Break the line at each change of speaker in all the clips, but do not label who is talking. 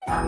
नमस्कार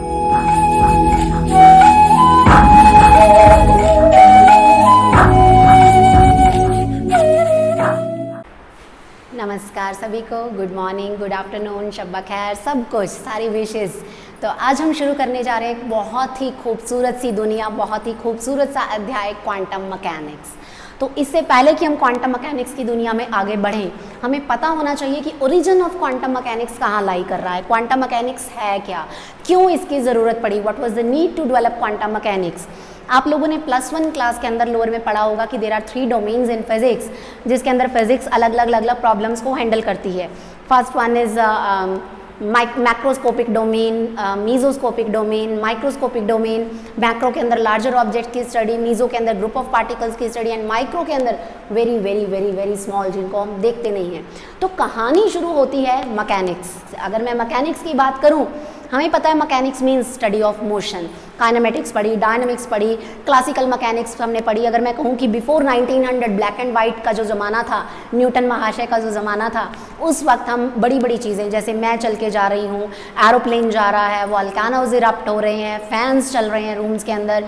सभी को, गुड मॉर्निंग, गुड आफ्टरनून, शब्बा खैर, सब कुछ, सारी विशेस। तो आज हम शुरू करने जा रहे हैं एक बहुत ही खूबसूरत सी दुनिया, बहुत ही खूबसूरत सा अध्याय, क्वांटम मैकेनिक्स। तो इससे पहले कि हम क्वांटम मैकेनिक्स की दुनिया में आगे बढ़ें, हमें पता होना चाहिए कि ओरिजिन ऑफ क्वांटम मैकेनिक्स कहाँ लाई कर रहा है, क्वांटम मैकेनिक्स है क्या, क्यों इसकी ज़रूरत पड़ी, what was the need to develop quantum mechanics. आप लोगों ने +1 क्लास के अंदर लोअर में पढ़ा होगा कि there are 3 domains in physics, जिसके अंदर फिजिक्स अलग अलग प्रॉब्लम्स को हैंडल करती है। First one is macroscopic domain, mesoscopic domain, microscopic domain. Macro के अंदर लार्जर ऑब्जेक्ट की स्टडी, मीजो के अंदर ग्रुप ऑफ पार्टिकल्स की स्टडी, एंड माइक्रो के अंदर very very very very small, जिनको हम देखते नहीं हैं। तो कहानी शुरू होती है मैकेनिक्स। अगर मैं मैकेनिक्स की बात करूं, हमें पता है mechanics means study of motion. Kinematics पढ़ी, डायनामिक्स पढ़ी, क्लासिकल मैकेनिक्स हमने पढ़ी। अगर मैं कहूँ कि बिफोर 1900 ब्लैक एंड वाइट का जो ज़माना था, न्यूटन महाशय का जो ज़माना था, उस वक्त हम बड़ी बड़ी चीज़ें, जैसे मैं चल के जा रही हूँ, एरोप्लेन जा रहा है, वॉल्केनोज इरप्ट हो रहे हैं, फैंस चल रहे हैं रूम्स के अंदर,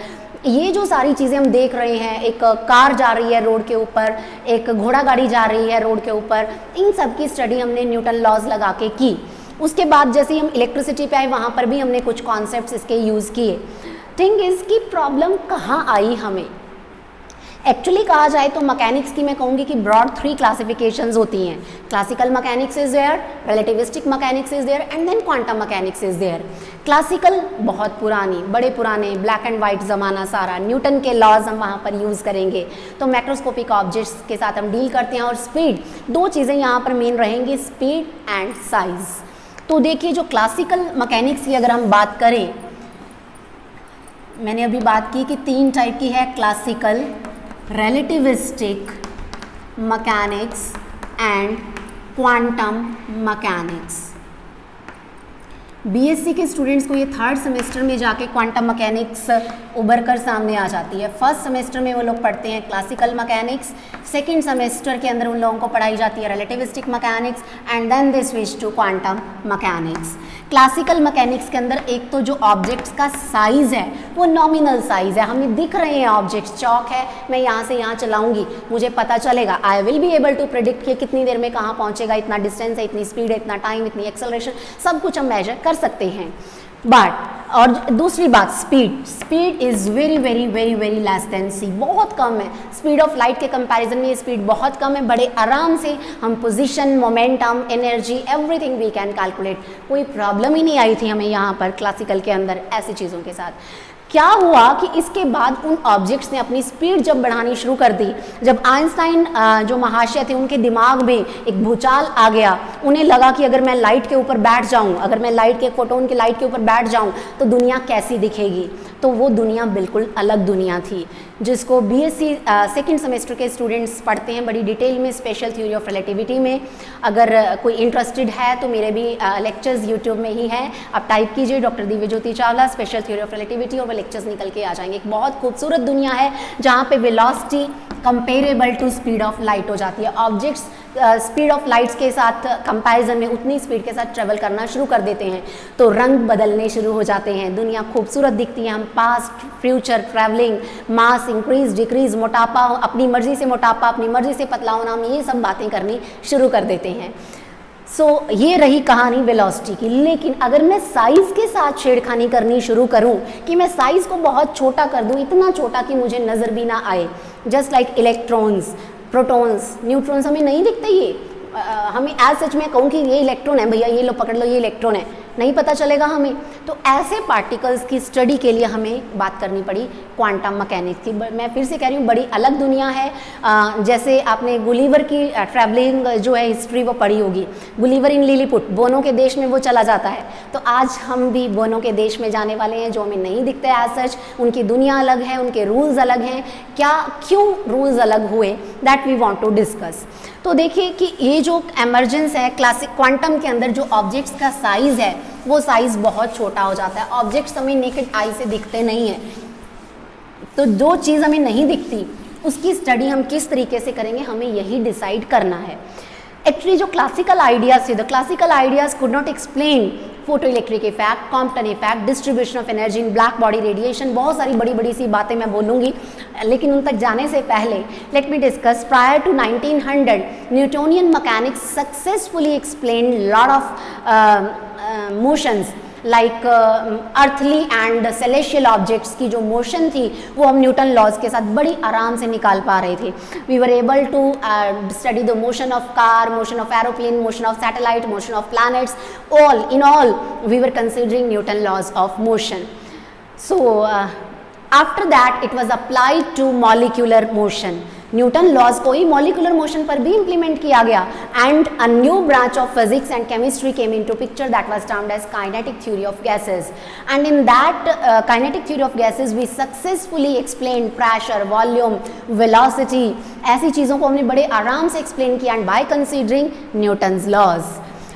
ये जो सारी चीज़ें हम देख रहे हैं, एक कार जा रही है रोड के ऊपर, एक घोड़ा गाड़ी जा रही है रोड के ऊपर, इन सब की स्टडी हमने न्यूटन लॉज लगा के की। उसके बाद जैसे ही हम इलेक्ट्रिसिटी पे आए, वहाँ पर भी हमने कुछ कॉन्सेप्ट्स इसके यूज़ किए। थिंग इसकी प्रॉब्लम कहाँ आई हमें, एक्चुअली कहा जाए तो मैकेनिक्स की मैं कहूँगी कि ब्रॉड 3 क्लासिफिकेशंस होती हैं। Classical mechanics is there, relativistic mechanics is there, and then quantum mechanics is there. Classical बहुत पुरानी, बड़े पुराने, ब्लैक एंड वाइट ज़माना सारा, न्यूटन के लॉज हम वहाँ पर यूज़ करेंगे। तो मैक्रोस्कोपिक ऑब्जेक्ट्स के साथ हम डील करते हैं, और स्पीड, 2 चीज़ें यहाँ पर मेन रहेंगी, स्पीड एंड साइज़। तो देखिए, जो क्लासिकल मैकेनिक्स की अगर हम बात करें, मैंने अभी बात की कि 3 टाइप की है, classical, relativistic mechanics and quantum mechanics. BSc के स्टूडेंट्स को ये 3rd सेमेस्टर में जाके क्वांटम मैकेनिक्स उभर कर सामने आ जाती है। फर्स्ट सेमेस्टर में वो लोग पढ़ते हैं क्लासिकल मैकेनिक्स, सेकेंड सेमेस्टर के अंदर उन लोगों को पढ़ाई जाती है relativistic mechanics, and then they switch to quantum mechanics. Classical mechanics के अंदर एक तो जो ऑब्जेक्ट्स का साइज़ है वो नॉमिनल साइज़ है, हमें दिख रहे हैं ऑब्जेक्ट्स, चौक है, मैं यहाँ से यहाँ चलाऊंगी, मुझे पता चलेगा, I will be able to predict कि कितनी देर में कहाँ पहुँचेगा, इतना डिस्टेंस है, इतनी स्पीड है, इतना टाइम, इतनी एक्सेलरेशन, सब कुछ हम मेजर कर सकते हैं। बट और दूसरी बात, speed is very very very very less than c, बहुत कम है। स्पीड ऑफ लाइट के कंपैरिजन में ये स्पीड बहुत कम है। बड़े आराम से हम position, momentum, energy, everything we can calculate. कोई प्रॉब्लम ही नहीं आई थी हमें यहाँ पर क्लासिकल के अंदर ऐसी चीज़ों के साथ। क्या हुआ कि इसके बाद उन ऑब्जेक्ट्स ने अपनी स्पीड जब बढ़ानी शुरू कर दी, जब आइंस्टाइन जो महाशय थे, उनके दिमाग में एक भूचाल आ गया, उन्हें लगा कि अगर मैं लाइट के ऊपर बैठ जाऊं, अगर मैं लाइट के फोटोन के लाइट के ऊपर बैठ जाऊं तो दुनिया कैसी दिखेगी। तो वो दुनिया बिल्कुल अलग दुनिया थी, जिसको बीएससी सेकंड सेमेस्टर के स्टूडेंट्स पढ़ते हैं बड़ी डिटेल में, स्पेशल थ्योरी ऑफ रिलेटिविटी में। अगर कोई इंटरेस्टेड है तो मेरे भी लेक्चर्स यूट्यूब में ही हैं, आप टाइप कीजिए doctor Divya Jyoti Chawla special theory of relativity, और वो लेक्चर्स निकल के आ जाएंगे। एक बहुत खूबसूरत दुनिया है जहाँ पे velocity comparable to speed of light हो जाती है। ऑब्जेक्ट्स स्पीड ऑफ लाइट्स के साथ कंपैरिजन में उतनी स्पीड के साथ ट्रेवल करना शुरू कर देते हैं, तो रंग बदलने शुरू हो जाते हैं, दुनिया खूबसूरत दिखती है। हम पास्ट, फ्यूचर, ट्रैवलिंग, मास इंक्रीज डिक्रीज, मोटापा, अपनी मर्जी से मोटापा, अपनी मर्जी से पतला होना, हम ये सब बातें करनी शुरू कर देते हैं। ये रही कहानी वेलोसिटी की। लेकिन अगर मैं साइज़ के साथ छेड़खानी करनी शुरू करूं, कि मैं साइज़ को बहुत छोटा कर दूं, इतना छोटा कि मुझे नज़र भी ना आए, just like electrons, protons, neutrons हमें नहीं दिखते, ये हमें एज सच में कहूँ कि ये इलेक्ट्रॉन है भैया, ये लो पकड़ लो, ये इलेक्ट्रॉन है, नहीं पता चलेगा हमें। तो ऐसे पार्टिकल्स की स्टडी के लिए हमें बात करनी पड़ी क्वांटम मैकेनिक्स की। मैं फिर से कह रही हूँ, बड़ी अलग दुनिया है। जैसे आपने गुलिवर की ट्रैवलिंग जो है हिस्ट्री वो पढ़ी होगी, गुलिवर इन लिलीपुट, बोनो के देश में वो चला जाता है। तो आज हम भी बोनो के देश में जाने वाले हैं, जो हमें नहीं दिखते एज सच। उनकी दुनिया अलग है, उनके रूल्स अलग हैं, क्यों रूल्स अलग हुए, that we want to discuss. तो देखिए कि ये जो एमर्जेंस है क्लासिक क्वांटम के अंदर, जो ऑब्जेक्ट्स का साइज़ है वो साइज़ बहुत छोटा हो जाता है। ऑब्जेक्ट्स हमें नेकेड आई से दिखते नहीं हैं, तो जो चीज़ हमें नहीं दिखती उसकी स्टडी हम किस तरीके से करेंगे, हमें यही डिसाइड करना है। एक्चुअली जो क्लासिकल आइडियाज थे, the classical ideas could not explain photo electric effect, Compton effect, distribution of energy in black body radiation, बहुत सारी बड़ी बड़ी सी बातें मैं बोलूँगी, लेकिन उन तक जाने से पहले let me discuss prior to 1900 Newtonian mechanics successfully explain lot of motions like earthly and celestial objects की जो मोशन थी वो हम न्यूटन लॉज के साथ बड़ी आराम से निकाल पा रहे थे. We were able to study the motion of car, motion of aeroplane, motion of satellite, motion of planets, all we were considering Newton laws of motion. So after that it was applied to molecular motion. Newton laws को ही molecular motion पर भी implement किया गया and a new branch of physics and chemistry came into picture that was termed as kinetic theory of gases. And in that kinetic theory of gases we successfully explain pressure, volume, velocity, ऐसी चीज़ों को हमने बड़े आराम से explain किया and by considering Newton's laws.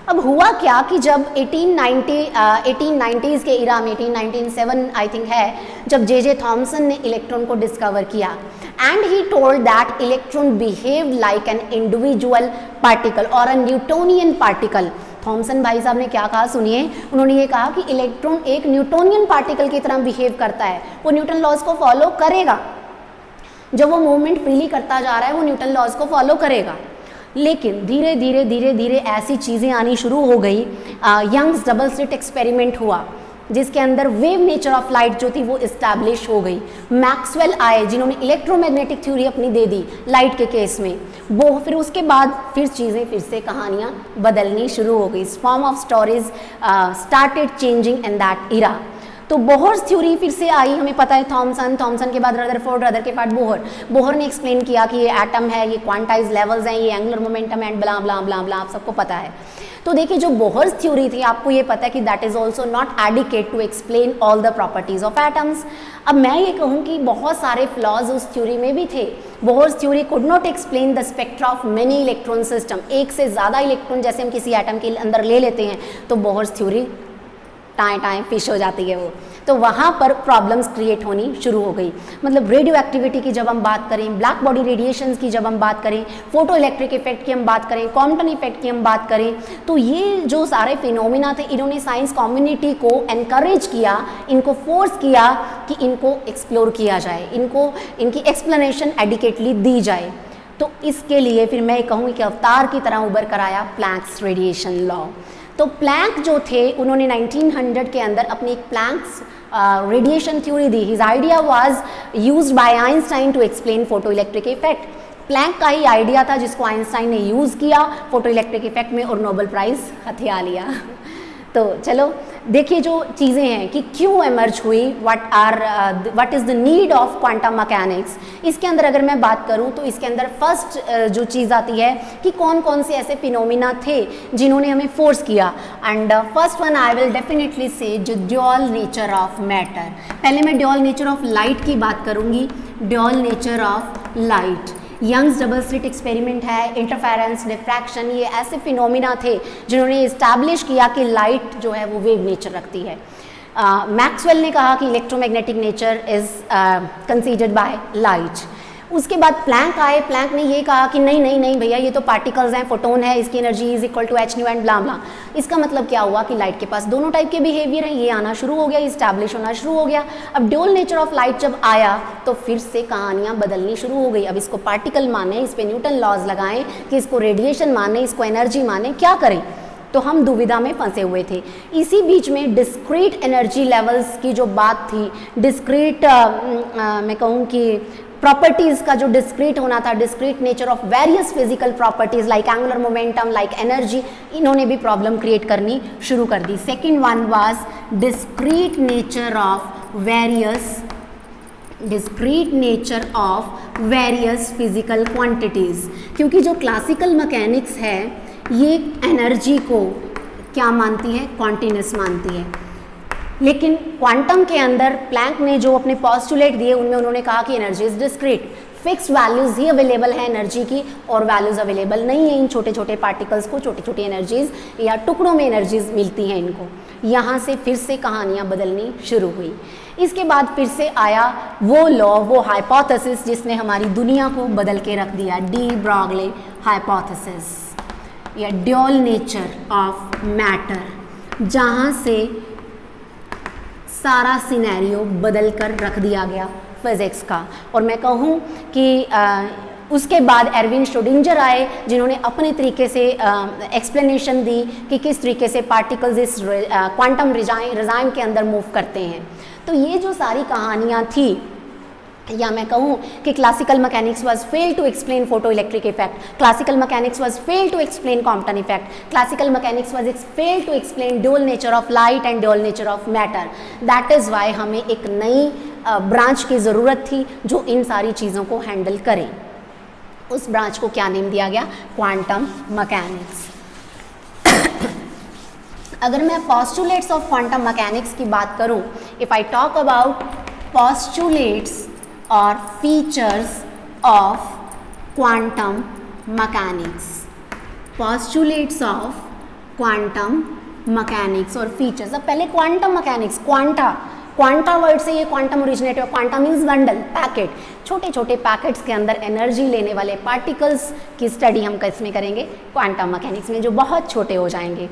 अब हुआ क्या कि जब 1890s के इरा में 1897 आई थिंक है, जब जे थॉमसन ने इलेक्ट्रॉन को डिस्कवर किया and he told that electron behave like an individual particle और अ न्यूटोनियन पार्टिकल. थॉमसन भाई साहब ने क्या कहा सुनिए, उन्होंने ये कहा कि इलेक्ट्रॉन एक न्यूटोनियन पार्टिकल की तरह बिहेव करता है, वो न्यूटन लॉज को फॉलो करेगा, जब वो मूवमेंट फ्रीली करता जा रहा है वो न्यूटन लॉज को फॉलो करेगा. लेकिन धीरे धीरे धीरे धीरे ऐसी चीज़ें आनी शुरू हो गई. यंग्स डबल स्लिट एक्सपेरिमेंट हुआ जिसके अंदर वेव नेचर ऑफ लाइट जो थी वो इस्टेब्लिश हो गई. मैक्सवेल आए जिन्होंने इलेक्ट्रोमैग्नेटिक थ्योरी अपनी दे दी लाइट के केस में. वो फिर उसके बाद फिर चीज़ें फिर से कहानियाँ बदलनी शुरू हो गई. Form of stories started changing in that era. तो बोहर्स थ्योरी फिर से आई, हमें पता है थॉमसन के बाद रदरफोर्ड, रदर के बाद बोहर ने एक्सप्लेन किया कि ये एटम है, ये क्वांटाइज लेवल्स हैं, ये एंगुलर मोमेंटम एंड ब्ला ब्ला ब्ला ब्ला, आप सबको पता है. तो देखिए जो बोहर्स थ्योरी थी आपको ये पता है कि that is also not adequate to explain all the properties of atoms. अब मैं ये कहूँ कि बहुत सारे फ्लॉज उस थ्योरी में भी थे. Bohr's theory could not explain the spectra of many electron system. एक से ज़्यादा इलेक्ट्रॉन जैसे हम किसी एटम के अंदर ले लेते हैं तो बोहर्स थ्योरी टाएं फिश हो जाती है वो. तो वहाँ पर प्रॉब्लम्स क्रिएट होनी शुरू हो गई. मतलब रेडियो एक्टिविटी की जब हम बात करें, ब्लैक बॉडी रेडिएशंस की जब हम बात करें, फोटो इलेक्ट्रिक इफेक्ट की हम बात करें, कॉम्पटन इफेक्ट की हम बात करें, तो ये जो सारे फिनोमिना थे इन्होंने साइंस कम्युनिटी को एनकरेज किया, इनको फोर्स किया कि इनको एक्सप्लोर किया जाए, इनको इनकी एक्सप्लेनेशन एडिकेटली दी जाए. तो इसके लिए फिर मैं कहूँ कि अवतार की तरह उभर कर आया प्लैंक्स रेडिएशन लॉ. तो प्लैंक जो थे उन्होंने 1900 के अंदर अपनी एक प्लैंक्स रेडिएशन थ्योरी दी. His idea was used by Einstein to explain photo electric effect. Planck का ही आइडिया था जिसको आइंस्टाइन ने यूज़ किया फोटो इलेक्ट्रिक इफेक्ट में और नोबेल प्राइज़ हथिया लिया. तो चलो देखिए जो चीज़ें हैं कि क्यों एमर्ज हुई, what is the need of quantum mechanics. इसके अंदर अगर मैं बात करूं तो इसके अंदर फर्स्ट जो चीज़ आती है कि कौन कौन से ऐसे फिनोमिना थे जिन्होंने हमें फोर्स किया. And first one I will definitely से जो ड्यूअल नेचर ऑफ मैटर. पहले मैं ड्यूअल नेचर ऑफ लाइट की बात करूँगी. Dual nature of light, Young's double slit experiment है, इंटरफेरेंस, डिफ्रैक्शन, ये ऐसे फिनोमिना थे जिन्होंने इस्टेब्लिश किया कि लाइट जो है वो वेव नेचर रखती है. मैक्सवेल ने कहा कि electromagnetic nature is considered by light. उसके बाद प्लैंक आए. प्लैंक ने ये कहा कि नहीं नहीं नहीं भैया, ये तो पार्टिकल्स हैं, फोटोन है, इसकी energy is equal to h nu and blah blah. इसका मतलब क्या हुआ कि लाइट के पास दोनों टाइप के बिहेवियर हैं, ये आना शुरू हो गया, इस्टेब्लिश होना शुरू हो गया. अब ड्यूअल नेचर ऑफ लाइट जब आया तो फिर से कहानियाँ बदलनी शुरू हो गई. अब इसको पार्टिकल माने, इस पर न्यूटन लॉज लगाएं कि इसको रेडिएशन माने, इसको एनर्जी माने, क्या करें. तो हम दुविधा में फंसे हुए थे. इसी बीच में डिस्क्रीट एनर्जी लेवल्स की जो बात थी, डिस्क्रीट मैं कहूँ कि प्रॉपर्टीज़ का जो डिस्क्रीट होना था, discrete nature of various physical properties like angular momentum, like energy, इन्होंने भी प्रॉब्लम क्रिएट करनी शुरू कर दी. Second one was discrete nature of various physical quantities. क्योंकि जो क्लासिकल मैकेनिक्स है ये एनर्जी को क्या मानती है, कॉन्टिन्यूस मानती है. लेकिन क्वांटम के अंदर प्लैंक ने जो अपने पॉस्टुलेट दिए उनमें उन्होंने कहा कि energy is discrete. Fixed values he available है एनर्जी की और वैल्यूज़ अवेलेबल नहीं है इन छोटे छोटे पार्टिकल्स को. छोटी छोटी एनर्जीज़ या टुकड़ों में एनर्जीज़ मिलती हैं इनको. यहाँ से फिर से कहानियाँ बदलनी शुरू हुई. इसके बाद फिर से आया वो लॉ, वो हाइपोथेसिस जिसने हमारी दुनिया को बदल के रख दिया, डी ब्रॉगली हाइपोथेसिस या ड्यूअल नेचर ऑफ मैटर. जहाँ से सारा सिनेरियो बदल कर रख दिया गया फिज़िक्स का। और मैं कहूँ कि उसके बाद एरविन श्रोडिंगर आए, जिन्होंने अपने तरीके से एक्सप्लेनेशन दी कि किस तरीके से पार्टिकल्स इस क्वांटम रिजाइम के अंदर मूव करते हैं। तो ये जो सारी कहानियाँ थी, या मैं कहूँ कि classical mechanics was fail to explain photo electric effect, classical mechanics was fail to explain Compton effect, classical mechanics was fail to explain dual nature of light and dual nature of matter. That is why हमें एक नई branch की ज़रूरत थी जो इन सारी चीज़ों को हैंडल करे। उस ब्रांच को क्या नेम दिया गया? Quantum mechanics. अगर मैं पोस्टुलेट्स ऑफ क्वांटम मैकेनिक्स की बात करूं, if I talk about postulates और features of quantum mechanics, postulates of quantum mechanics और फीचर्स। अब पहले क्वांटम मैकेनिक्स, क्वांटा वर्ड से ये क्वांटम ओरिजिनेट हुआ। क्वांटा मीन्स बंडल, पैकेट, छोटे छोटे पैकेट्स के अंदर एनर्जी लेने वाले पार्टिकल्स की स्टडी हम किसमें करेंगे? क्वांटम मैकेनिक्स में, जो बहुत छोटे हो जाएंगे।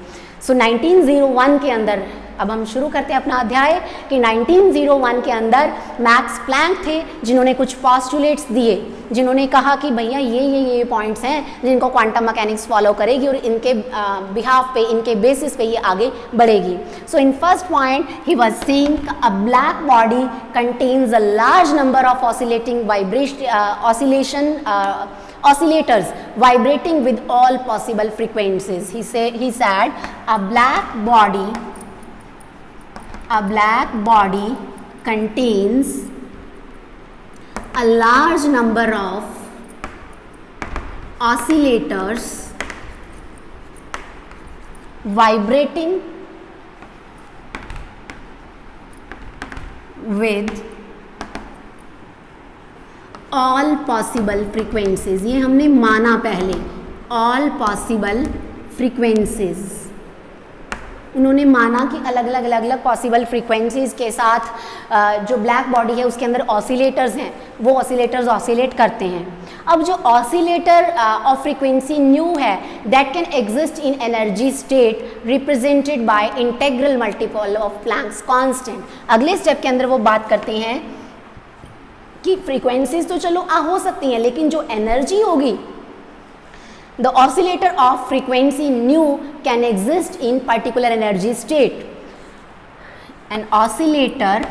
सो 1901 के अंदर, अब हम शुरू करते हैं अपना अध्याय कि 1901 के अंदर मैक्स प्लैंक थे, जिन्होंने कुछ पोस्टुलेट्स दिए, जिन्होंने कहा कि भैया ये पॉइंट्स हैं जिनको क्वांटम मैकेनिक्स फॉलो करेगी और इनके बिहाफ पे, इनके बेसिस पे ये आगे बढ़ेगी। So in first point he was saying a black body contains a large number of oscillating oscillators vibrating with all possible frequencies. He said a black body contains a large number of oscillators vibrating with all possible frequencies. ये हमने माना पहले, all possible frequencies. उन्होंने माना कि अलग अलग possible frequencies के साथ जो ब्लैक बॉडी है उसके अंदर ऑसिलेटर्स हैं, वो ऑसिलेटर्स ऑसिलेट करते हैं। अब जो ऑसिलेटर ऑफ फ्रीक्वेंसी न्यू है, that can exist in energy state represented by integral multiple of Planck's constant. अगले स्टेप के अंदर वो बात करते हैं कि फ्रीक्वेंसीज तो चलो हो सकती हैं, लेकिन जो एनर्जी होगी, the oscillator of frequency nu can exist in particular energy state. An oscillator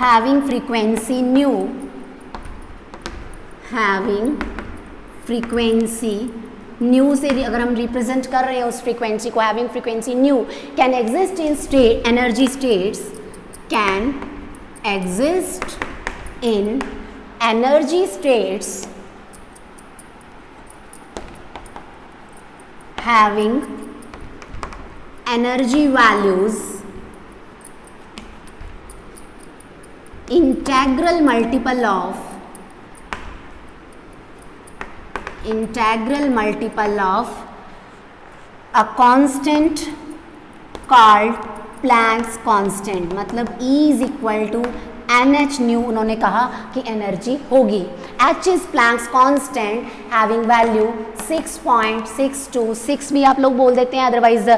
having frequency nu, से अगर हम रिप्रेजेंट कर रहे हैं उस फ्रीक्वेंसी को, having frequency nu can exist in state, energy states can exist in energy states having energy values integral multiple of a constant called Planck's constant. मतलब E is equal to NH nu, उन्होंने कहा कि energy होगी। H is Planck's constant having value 6.626 भी आप लोग बोल देते हैं, otherwise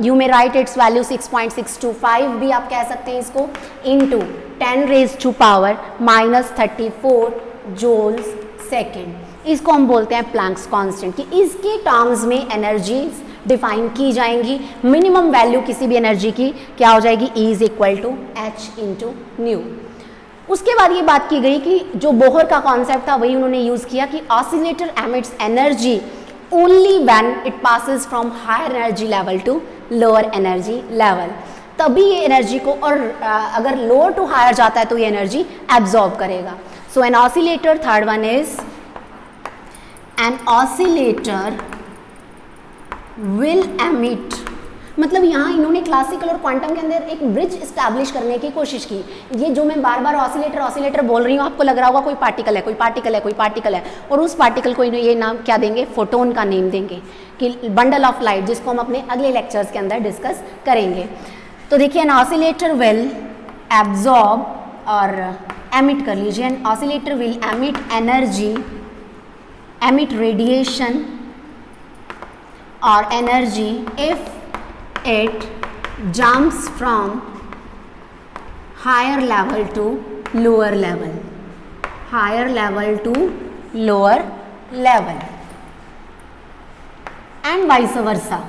you may write its value 6.625 भी आप कह सकते हैं इसको, इनटू 10⁻⁻34 जूल्स सेकेंड। इसको हम बोलते हैं प्लैंक्स कांस्टेंट, कि इसके टर्म्स में एनर्जीज डिफाइन की जाएंगी। मिनिमम वैल्यू किसी भी एनर्जी की क्या हो जाएगी? E is equal to H into nu. उसके बाद ये बात की गई कि जो बोहर का कॉन्सेप्ट था वही उन्होंने यूज़ किया कि oscillator emits energy only when it passes from higher energy level to lower energy level. तभी ये एनर्जी को, और अगर लोअर टू हायर जाता है तो ये एनर्जी एब्जॉर्ब करेगा। So an oscillator, third one is an oscillator will emit. मतलब यहाँ इन्होंने क्लासिकल और क्वांटम के अंदर एक ब्रिज इस्टेब्लिश करने की कोशिश की। ये जो मैं बार बार ऑसिलेटर बोल रही हूँ, आपको लग रहा होगा कोई पार्टिकल है, और उस पार्टिकल को ये नाम क्या देंगे? फोटोन का नेम देंगे, कि बंडल ऑफ लाइट, जिसको हम अपने अगले लेक्चर्स के अंदर डिस्कस करेंगे। तो देखिए, एन ऑसिलेटर विल एब्जॉर्ब, और एमिट कर लीजिए, an oscillator will emit energy, emit radiation or energy if it jumps from higher level to lower level, higher level to lower level, and vice versa.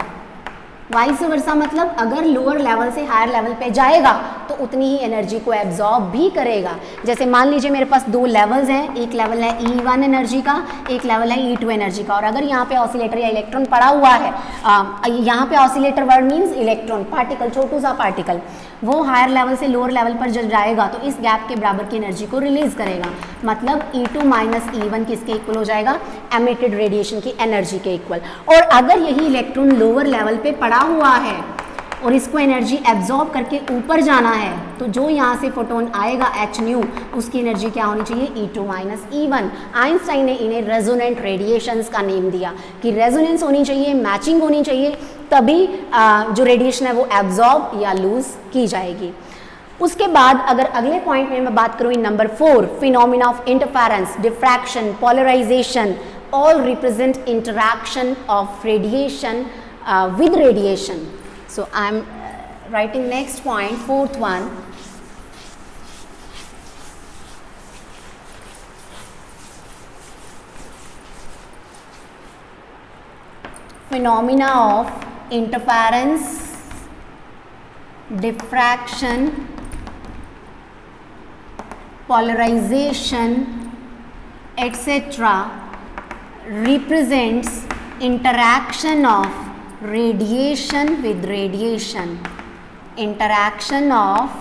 Vice versa मतलब अगर lower level से higher level पे जाएगा तो उतनी ही energy को absorb भी करेगा. जैसे मान लीजिए मेरे पास दो लेवल्स हैं, एक लेवल है E1 एनर्जी का, एक लेवल है E2 एनर्जी का, और अगर यहाँ पे ऑसिलेटर या इलेक्ट्रॉन पड़ा हुआ है, यहाँ पे oscillator word means electron, particle, छोटू सा पार्टिकल, वो हायर लेवल से लोअर लेवल पर जब जाएगा तो इस गैप के बराबर की एनर्जी को रिलीज करेगा. मतलब E2 माइनस E1 किसके इक्वल हो जाएगा? एमिटेड रेडिएशन की एनर्जी के इक्वल. और अगर यही इलेक्ट्रॉन लोअर लेवल पे पड़ा हुआ है और इसको एनर्जी एब्जॉर्ब करके ऊपर जाना है तो जो यहाँ से फोटोन आएगा h न्यू, उसकी एनर्जी क्या होनी चाहिए? E2 minus E1. आइंस्टाइन ने इन्हें रेजोनेंट रेडिएशंस का नेम दिया कि रेजोनेंस होनी चाहिए, मैचिंग होनी चाहिए, तभी जो रेडिएशन है वो एब्जॉर्ब या लूज की जाएगी. उसके बाद अगर अगले पॉइंट में मैं बात करूँ in number 4, phenomena of interference, diffraction, polarisation, all represent interaction of radiation with radiation. So I am writing next point, fourth one. Phenomena of interference, diffraction, polarization, etc. represents interaction of radiation with radiation, interaction of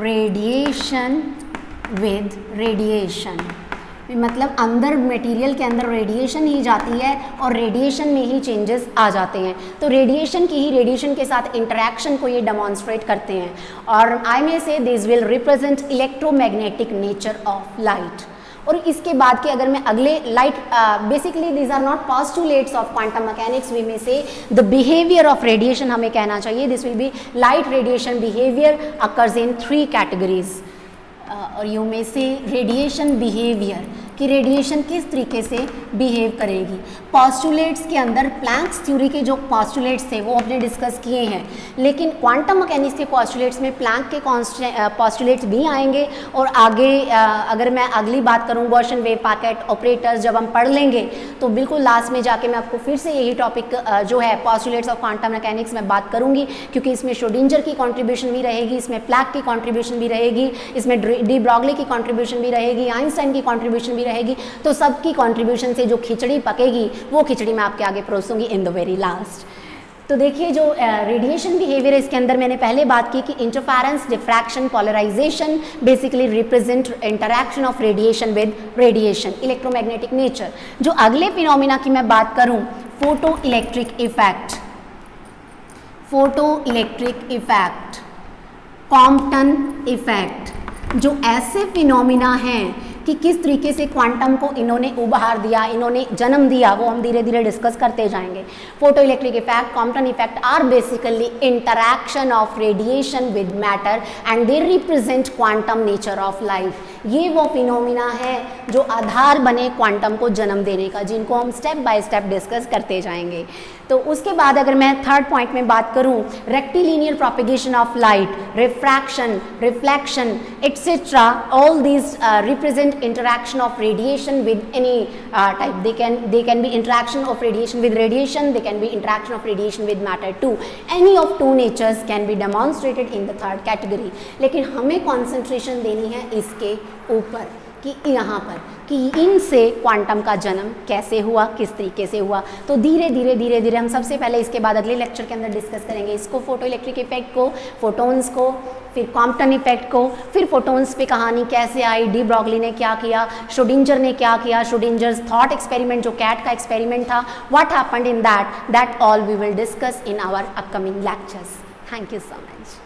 radiation with radiation. मतलब अंदर material के अंदर radiation ही जाती है और radiation में ही changes आ जाते हैं, तो रेडिएशन की ही रेडिएशन के साथ इंटरैक्शन को ये डेमोन्स्ट्रेट करते हैं. और आई में से this will represent electromagnetic nature of light. और इसके बाद के अगर मैं अगले light, basically these are not postulates of quantum mechanics, we में से द बिहेवियर ऑफ रेडिएशन हमें कहना चाहिए. This will be light radiation behaviour occurs in 3 categories. और यू में से रेडिएशन बिहेवियर कि रेडिएशन किस तरीके से बिहेव करेगी. पोस्टुलेट्स के अंदर प्लैंक्स थ्योरी के जो पोस्टुलेट्स थे वो हमने डिस्कस किए हैं, लेकिन क्वांटम मैकेनिक्स के पोस्टुलेट्स में प्लैंक के पोस्टुलेट्स भी आएंगे. और आगे अगर मैं अगली बात करूँ गॉसियन वेव पैकेट ऑपरेटर्स जब हम पढ़ लेंगे तो बिल्कुल लास्ट में जाके मैं आपको फिर से यही टॉपिक जो है पोस्टुलेट्स ऑफ क्वांटम मैकेनिक्स में बात करूँगी, क्योंकि इसमें श्रोडिंजर की कॉन्ट्रीब्यूशन भी रहेगी, इसमें प्लैंक की कॉन्ट्रीब्यूशन भी रहेगी, इसमें डी ब्रॉगली की कॉन्ट्रीब्यूशन भी रहेगी, आइंस्टाइन की कॉन्ट्रीब्यूशन भी रहेगी. तो सबकी कंट्रीब्यूशन से जो खिचड़ी पकेगी वो खिचड़ी मैं आपके आगे परोसूंगी इन द वेरी लास्ट. तो देखिए जो रेडिएशन बिहेवियर है इसके अंदर मैंने पहले बात की कि interference, diffraction, polarisation basically represent interaction of radiation with radiation, electromagnetic nature. जो अगले फिनोमिना की मैं बात करूं, photo electric effect, photo electric effect, Compton effect, जो ऐसे फिनोमिना हैं कि किस तरीके से क्वांटम को इन्होंने उभार दिया, इन्होंने जन्म दिया, वो हम धीरे धीरे डिस्कस करते जाएंगे. Photo electric effect, Compton effect are basically interaction of radiation with matter and they represent quantum nature of life. ये वो फिनोमिना है जो आधार बने क्वांटम को जन्म देने का, जिनको हम स्टेप बाय स्टेप डिस्कस करते जाएंगे. तो उसके बाद अगर मैं थर्ड पॉइंट में बात करूं, rectilinear propagation of light, refraction, reflection etcetera, all these represent interaction of radiation with any type. They can be interaction of radiation with radiation, they can be interaction of radiation with matter too. Any of two natures can be demonstrated in the third category. लेकिन हमें concentration देनी है इसके ऊपर कि यहाँ पर कि इनसे क्वांटम का जन्म कैसे हुआ, किस तरीके से हुआ. तो धीरे धीरे धीरे धीरे हम सबसे पहले इसके बाद अगले लेक्चर के अंदर डिस्कस करेंगे इसको, फोटो इलेक्ट्रिक इफेक्ट को, फोटोन्स को, फिर कॉम्पटन इफेक्ट को, फिर फोटोन्स पे कहानी कैसे आई, डी ब्रॉगली ने क्या किया, श्रोडिंजर ने क्या किया, श्रोडिंजर्स थॉट एक्सपेरिमेंट जो कैट का एक्सपेरिमेंट था, what happened in that all we will discuss in our upcoming lectures. Thank you so much.